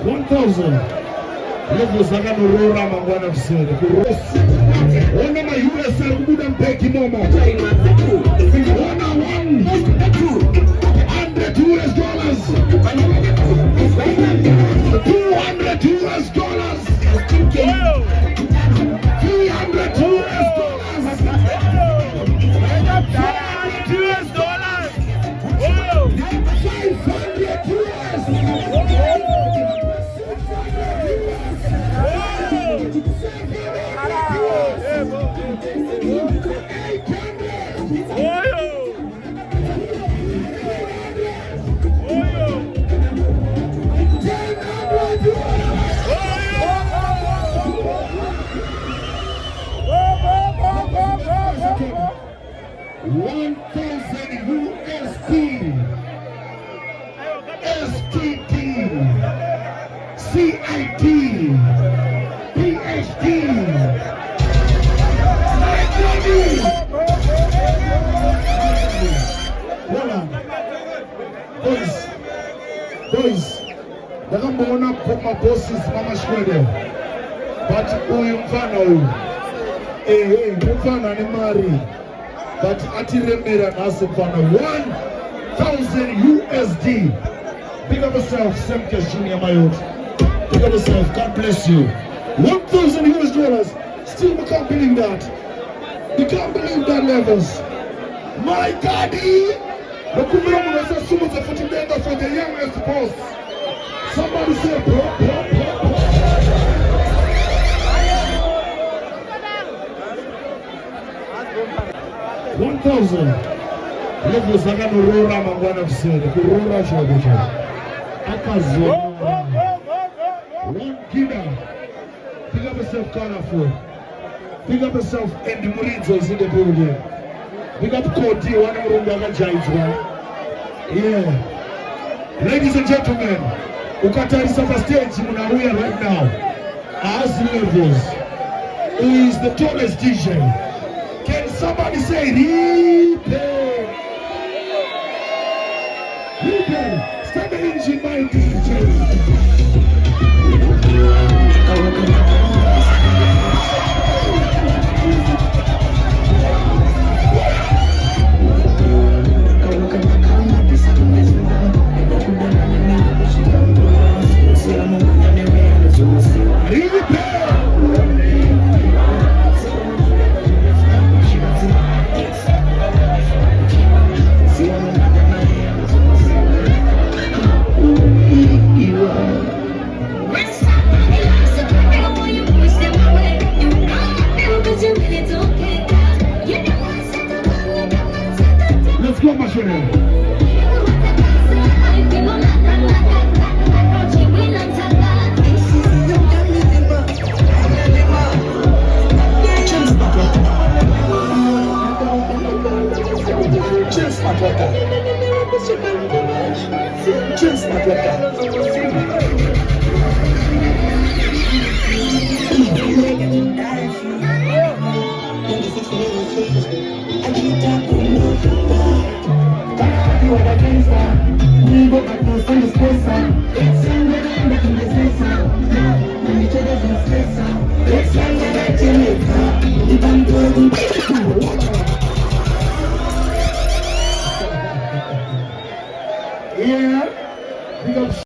1,000. Levo zaka no rora mangwana kusere. Ona ma US kubuda mpeki mama. Ona $100. $200. CIT, PhD. Boys, ndakambona my bosses mama shwede, but uyu mfana uyu, mfana ni mari, but atiremera naso mfana 1,000 USD. Pick up yourself, Semke Junior Mayot. Pick up yourself, God bless you. $1,000 US. Still, we can't believe that. We can't believe that levels. My daddy! The Kumiramu was so much of together for the youngest boss. Somebody say, bro. 1,000. Levels are going to roll out and one of said, the roll out. One Gina. Pick up yourself, colorful. Pick up yourself, and the Murizo is in the building. Pick up Cody, one of the Giants, right? Yeah. Ladies and gentlemen, Ukatari Safa stage Munawia right now. As levels, who is the tallest DJ? Can somebody say Ripe? Start the engine, my DJ. Let's go, my friend. It's